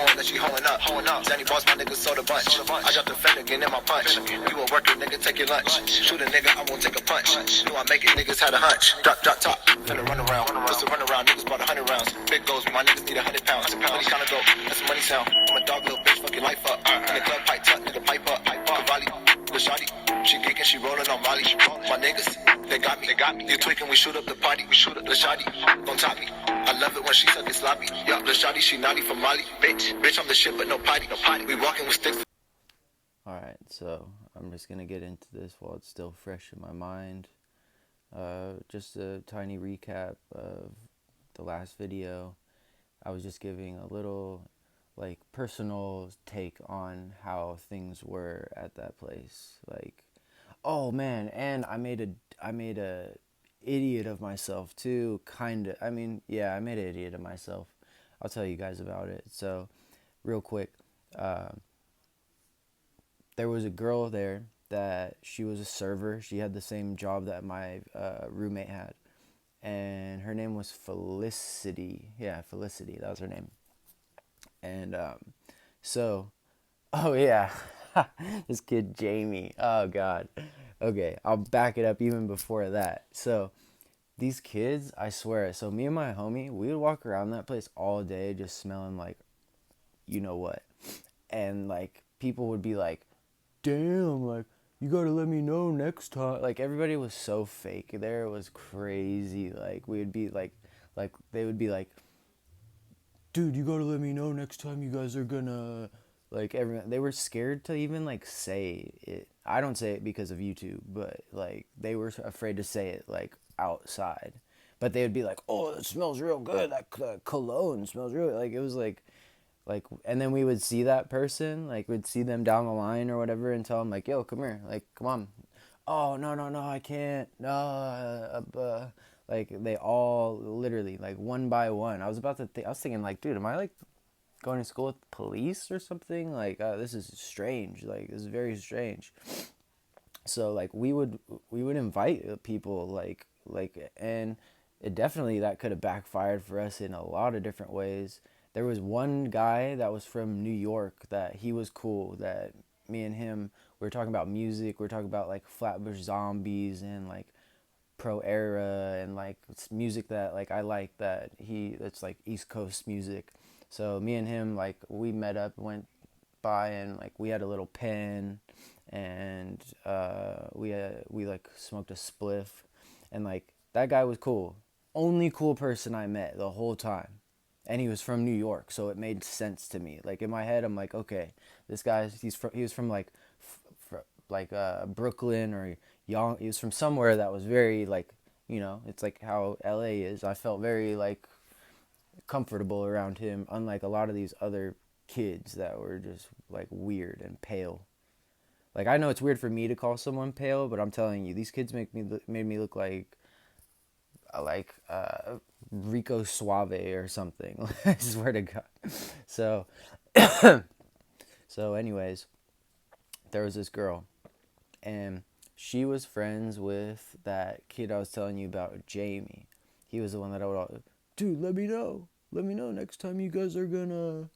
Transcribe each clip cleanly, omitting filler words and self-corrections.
knowing that she hoeing up. Zanny boss, my niggas sold a bunch. I dropped the fender, get in my punch. You a worker, nigga, take your lunch. Shoot a nigga, I won't take a punch. Knew I make it, niggas had a hunch. Drop top, finna run around. Just to run around, niggas bought 100 rounds. Big goals, my niggas need 100 pounds. Money kinda go, that's a money sound. I'm a dog, little bitch, fuck your life up. In the club, pipe tuck, nigga, pipe up. Cavalli, the shawty, she geeking, she rolling on Molly. My niggas, they got me. You tweaking, we shoot up the party. We shoot up the shawty, don't top me. I love it when she suck it sloppy. Yeah, the shawty, she naughty for Molly. Bitch, I'm the shit, but no potty. We walking with sticks. Alright, so I'm just gonna get into this while it's still fresh in my mind. Just a tiny recap of the last video. I was just giving a little like personal take on how things were at that place. Like, oh man, and I made a idiot of myself too, kinda. I mean, yeah, I made an idiot of myself. I'll tell you guys about it. So, real quick, there was a girl there that she was a server. She had the same job that my roommate had, and her name was Felicity. Yeah, Felicity, that was her name. And so, oh yeah, this kid Jamie. Oh god. Okay, I'll back it up even before that. So, these kids, I swear. So me and my homie, we would walk around that place all day, just smelling like, you know what, and like people would be like, damn, like, you gotta let me know next time. Like, everybody was so fake there. It was crazy. Like, we would be like they would be like, dude, you gotta let me know next time you guys are gonna, like, everyone, they were scared to even like say it. I don't say it because of YouTube, but like they were afraid to say it like outside. But they would be like, oh, it smells real good, that cologne smells real, like, it was like, and then we would see that person, like, we'd see them down the line or whatever, and tell them like, yo, come here, like, come on. Oh, no, I can't, no, like, they all literally, like, one by one. I was thinking, like, dude, am I like going to school with police or something? Like, this is strange, like, this is very strange. So like we would invite people, like, and it definitely, that could have backfired for us in a lot of different ways. There was one guy that was from New York that he was cool, that me and him, we were talking about music, we were talking about like Flatbush Zombies and like Pro Era and like it's music that like I like, that's like East Coast music. So me and him, like, we met up, went by, and like we had a little pen, and we like smoked a spliff, and like that guy was cool. Only cool person I met the whole time, and he was from New York, so it made sense to me. Like, in my head, I'm like, okay, this guy, he was from like Brooklyn or Young. He was from somewhere that was very like, it's like how LA is. I felt very like comfortable around him, unlike a lot of these other kids that were just like weird and pale. Like, I know it's weird for me to call someone pale, but I'm telling you, these kids made me look like Rico Suave or something. I swear to God. So so anyways, there was this girl, and she was friends with that kid I was telling you about, Jamie. He was the one that I would, dude, let me know next time you guys are gonna,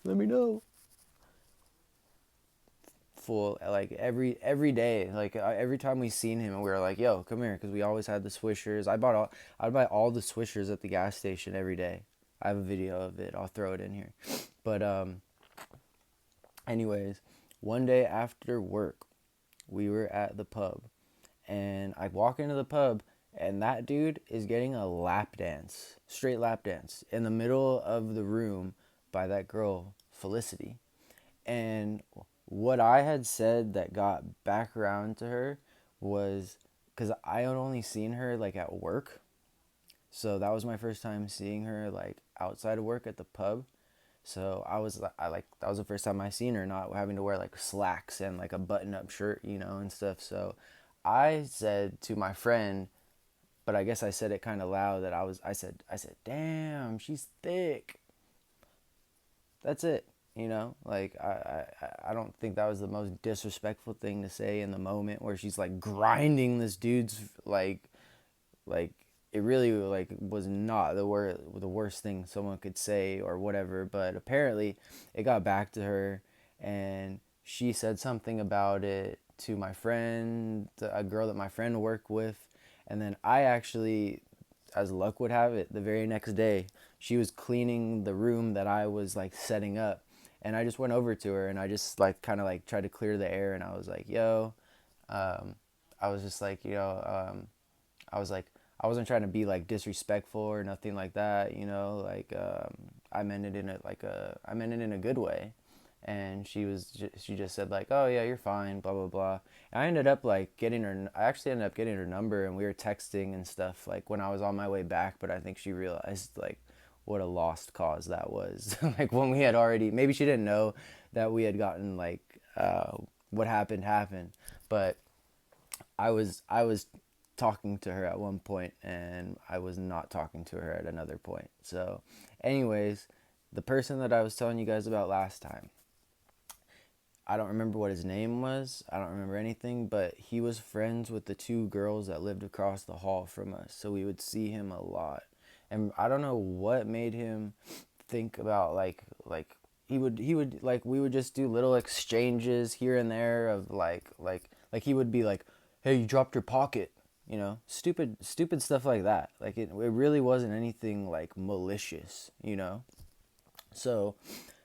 let me know. Full, like, every day, like, every time we seen him, we were like, yo, come here, because we always had the Swishers. I'd buy all the Swishers at the gas station every day. I have a video of it, I'll throw it in here. But anyways, one day after work, we were at the pub, and I walk into the pub, and that dude is getting a lap dance, straight lap dance, in the middle of the room by that girl, Felicity. And what I had said that got back around to her was, because I had only seen her like at work, so that was my first time seeing her like outside of work at the pub. So that was the first time I seen her not having to wear like slacks and like a button-up shirt, and stuff. So I said to my friend, but I guess I said it kind of loud, that I said, damn, she's thick. That's it. Like, I don't think that was the most disrespectful thing to say in the moment, where she's like grinding this dude's like it really like was not the worst thing someone could say or whatever, but apparently it got back to her, and she said something about it to my friend, a girl that my friend worked with, and then I actually, as luck would have it, the very next day she was cleaning the room that I was like setting up, and I just went over to her and I just like kind of like tried to clear the air, and I was like, yo, um, I was just like, I was like, I wasn't trying to be like disrespectful or nothing like that, like I meant it in a good way. And she just said like, oh yeah, you're fine, blah blah blah. And I ended up like I actually ended up getting her number, and we were texting and stuff like when I was on my way back. But I think she realized like what a lost cause that was. Like when we had already, maybe she didn't know that we had gotten like what happened, but I was talking to her at one point, and I was not talking to her at another point. So, anyways, the person that I was telling you guys about last time, I don't remember what his name was. I don't remember anything, but he was friends with the two girls that lived across the hall from us. So we would see him a lot. And I don't know what made him think about he would like we would just do little exchanges here and there of like he would be like, "Hey, you dropped your pocket." Stupid stuff like that. Like it really wasn't anything like malicious. So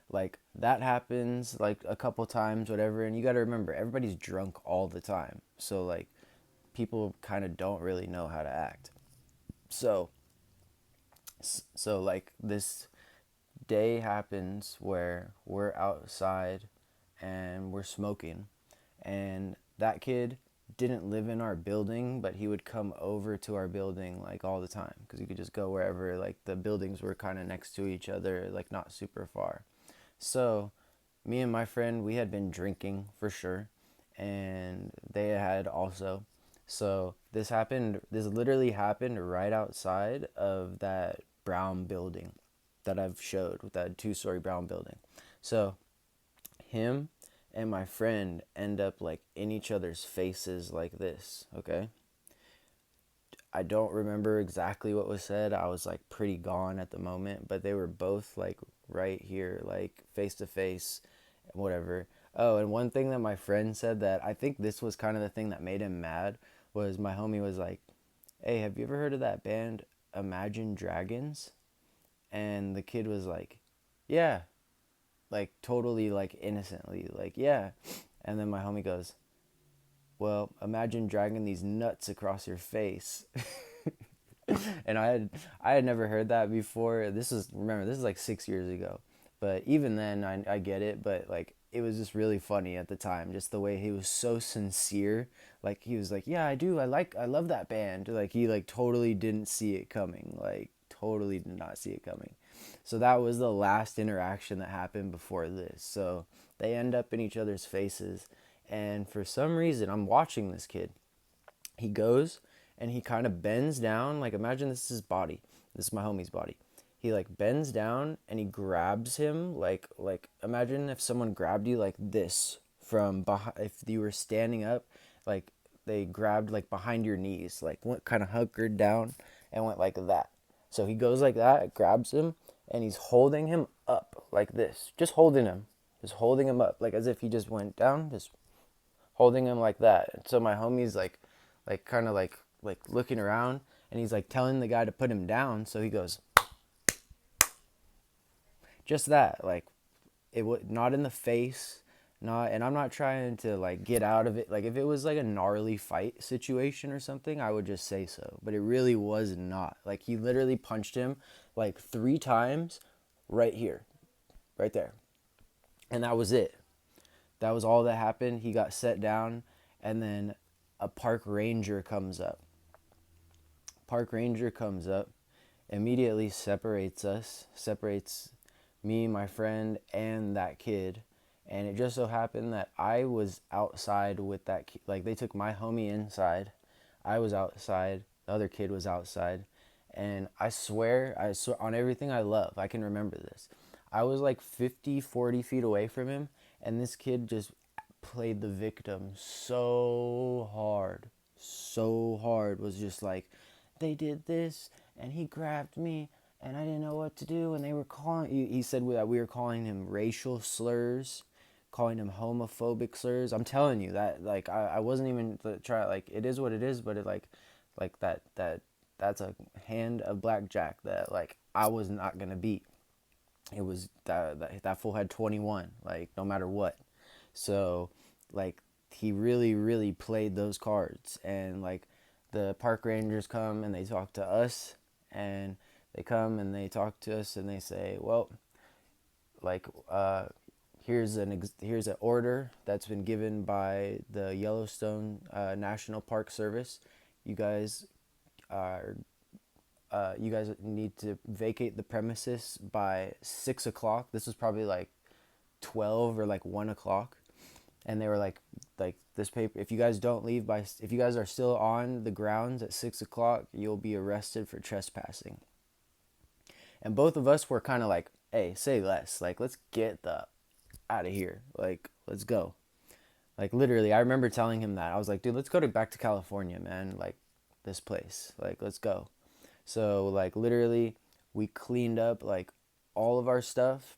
like that happens like a couple times, whatever, and you got to remember everybody's drunk all the time. So like people kind of don't really know how to act. So like this day happens where we're outside and we're smoking, and that kid didn't live in our building, but he would come over to our building like all the time because he could just go wherever. Like the buildings were kind of next to each other, like not super far. So me and my friend, we had been drinking for sure, and they had also. So this literally happened right outside of that brown building that I've showed, with that 2-story brown building. So him and my friend end up like in each other's faces like this, okay? I don't remember exactly what was said. I was like pretty gone at the moment, but they were both like right here, like face to face, whatever. Oh, and one thing that my friend said that I think this was kind of the thing that made him mad was my homie was like, "Hey, have you ever heard of that band Imagine Dragons?" And the kid was like, "Yeah," like totally like innocently, like, "Yeah." And then my homie goes, "Well, imagine dragging these nuts across your face." And I had never heard that before. This is like 6 years ago, but even then I get it. But like it was just really funny at the time, just the way he was so sincere. Like he was like, "Yeah, I do. I love that band." Like he like totally didn't see it coming. Like totally did not see it coming. So that was the last interaction that happened before this. So they end up in each other's faces, and for some reason I'm watching this kid. He goes and he kind of bends down. Like imagine this is his body. This is my homie's body. He like bends down and he grabs him like imagine if someone grabbed you like this from behind. If you were standing up, like they grabbed like behind your knees, like went kind of hunkered down and went like that. So he goes like that, grabs him, and he's holding him up like this, just holding him up, like as if he just went down, just holding him like that. And so my homie's like kind of like looking around, and he's like telling the guy to put him down. So he goes just that, like it would not in the face, not. And I'm not trying to like get out of it. Like if it was like a gnarly fight situation or something, I would just say so. But it really was not. Like he literally punched him like 3 times, right here, right there, and that was it. That was all that happened. He got set down, and then a park ranger comes up. Park ranger comes up, immediately separates me, my friend, and that kid. And it just so happened that I was outside with that kid. Like they took my homie inside. I was outside. The other kid was outside. And I swear on everything I love, I can remember this. I was like 50, 40 feet away from him, and this kid just played the victim so hard, was just like they did this, and he grabbed me, and I didn't know what to do, and they were calling, he said that we were calling him racial slurs, calling him homophobic slurs. I'm telling you that, like, I wasn't even try, like, it is what it is, but it, like that's a hand of blackjack that, like, I was not gonna beat. It was that fool had 21, like, no matter what. So, like, he really, really played those cards. And, like, the park rangers come and they talk to us, and they come and they talk to us and they say, well, like, here's an order that's been given by the Yellowstone National Park Service. You guys are you guys need to vacate the premises by 6 o'clock. This was probably like 12 or like 1 o'clock, and they were like this paper. If you guys don't leave by, if you guys are still on the grounds at 6 o'clock, you'll be arrested for trespassing. And both of us were kind of like, hey, say less. Like, let's get the out of here. Like, let's go. Like, literally, I remember telling him that. I was like, dude, let's go back to California, man. Like, this place. Like, let's go. So, like, literally, we cleaned up, like, all of our stuff.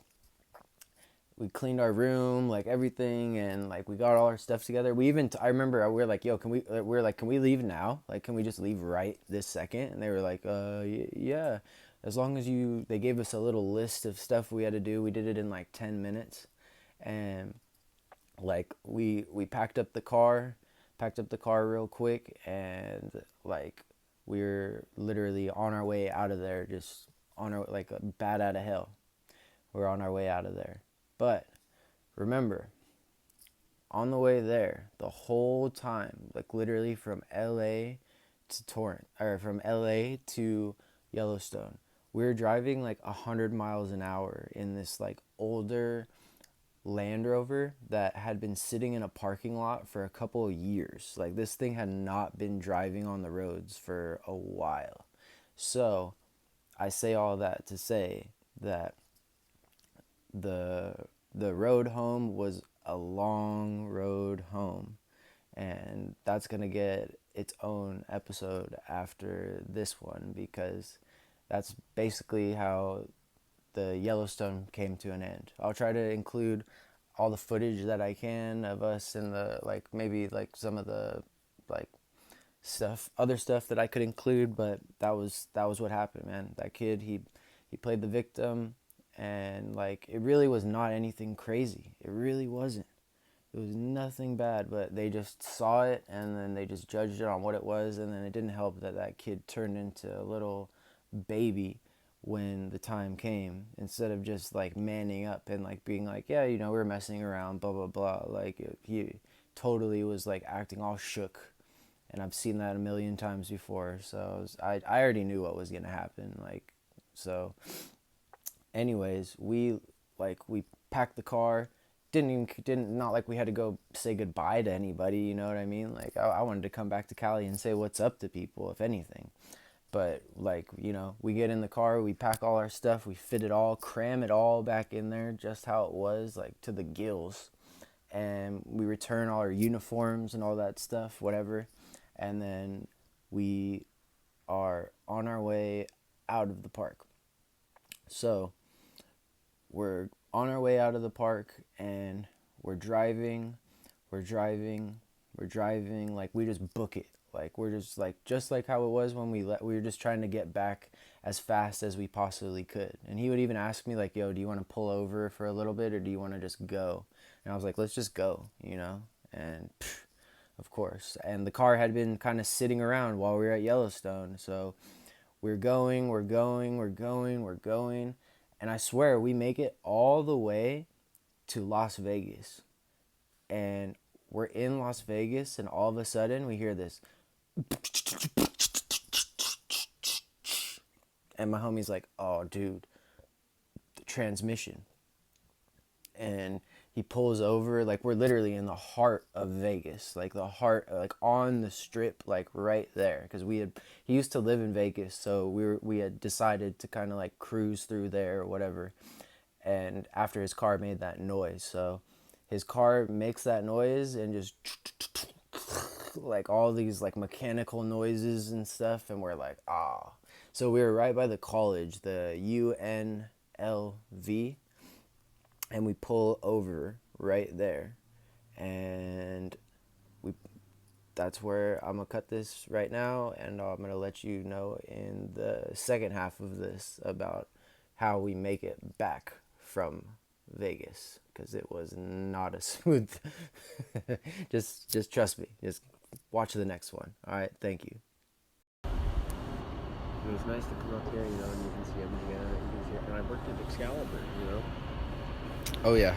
We cleaned our room, like, everything, and, like, we got all our stuff together. We even, I remember, we were like, yo, can we leave now? Like, can we just leave right this second? And they were like, yeah. As long as they gave us a little list of stuff we had to do. We did it in, like, 10 minutes. And, like, we packed up the car real quick, and, like, we're literally on our way out of there, just on our, like, a bat out of hell. We're on our way out of there. But remember, on the way there, the whole time, like, literally from LA to Torrance, or from LA to Yellowstone, we were driving like 100 miles an hour in this, like, older Land Rover that had been sitting in a parking lot for a couple of years. Like, this thing had not been driving on the roads for a while. So I say all that to say that the the road home was a long road home, and that's going to get its own episode after this one, because that's basically how the Yellowstone came to an end. I'll try to include all the footage that I can of us in the, like, maybe like some of the, like, other stuff that I could include, but that was what happened, man. That kid, he played the victim, and, like, it really was not anything crazy. It really wasn't. It was nothing bad, but they just saw it, and then they just judged it on what it was, and then it didn't help that that kid turned into a little baby when the time came, instead of just, like, manning up and, like, being like, yeah, we're messing around, blah blah blah. Like, he totally was, like, acting all shook, and I've seen that a million times before. So I already knew what was gonna happen. Like, so anyways, we packed the car. Didn't not like we had to go say goodbye to anybody. You know what I mean? Like, I wanted to come back to Cali and say what's up to people, if anything. But, like, we get in the car, we pack all our stuff, we fit it all, cram it all back in there just how it was, like, to the gills. And we return all our uniforms and all that stuff, whatever. And then we are on our way out of the park. So we're on our way out of the park, and we're driving, we're driving, we're driving. Like, we just book it. Like, we're just like how it was when we were just trying to get back as fast as we possibly could. And he would even ask me, like, yo, do you want to pull over for a little bit, or do you want to just go? And I was like, let's just go. And of course. And the car had been kind of sitting around while we were at Yellowstone. So we're going, we're going, we're going, we're going. And I swear, we make it all the way to Las Vegas. And we're in Las Vegas, and all of a sudden we hear this. And my homie's like, oh, dude, the transmission. And he pulls over. Like, we're literally in the heart of Vegas, like the heart, like on the strip, like right there, because he used to live in Vegas, so we had decided to kind of like cruise through there or whatever. And after his car made that noise, so his car makes that noise and just like all these like mechanical noises and stuff, and we're like, ah. So we were right by the college, the UNLV, and we pull over right there, and we that's where I'm gonna cut this right now, and I'm gonna let you know in the second half of this about how we make it back from Vegas, because it was not a smooth. just trust me. Just watch the next one. All right, thank you. It was nice to come up here, and you can see everything. And I worked at Excalibur, Oh yeah.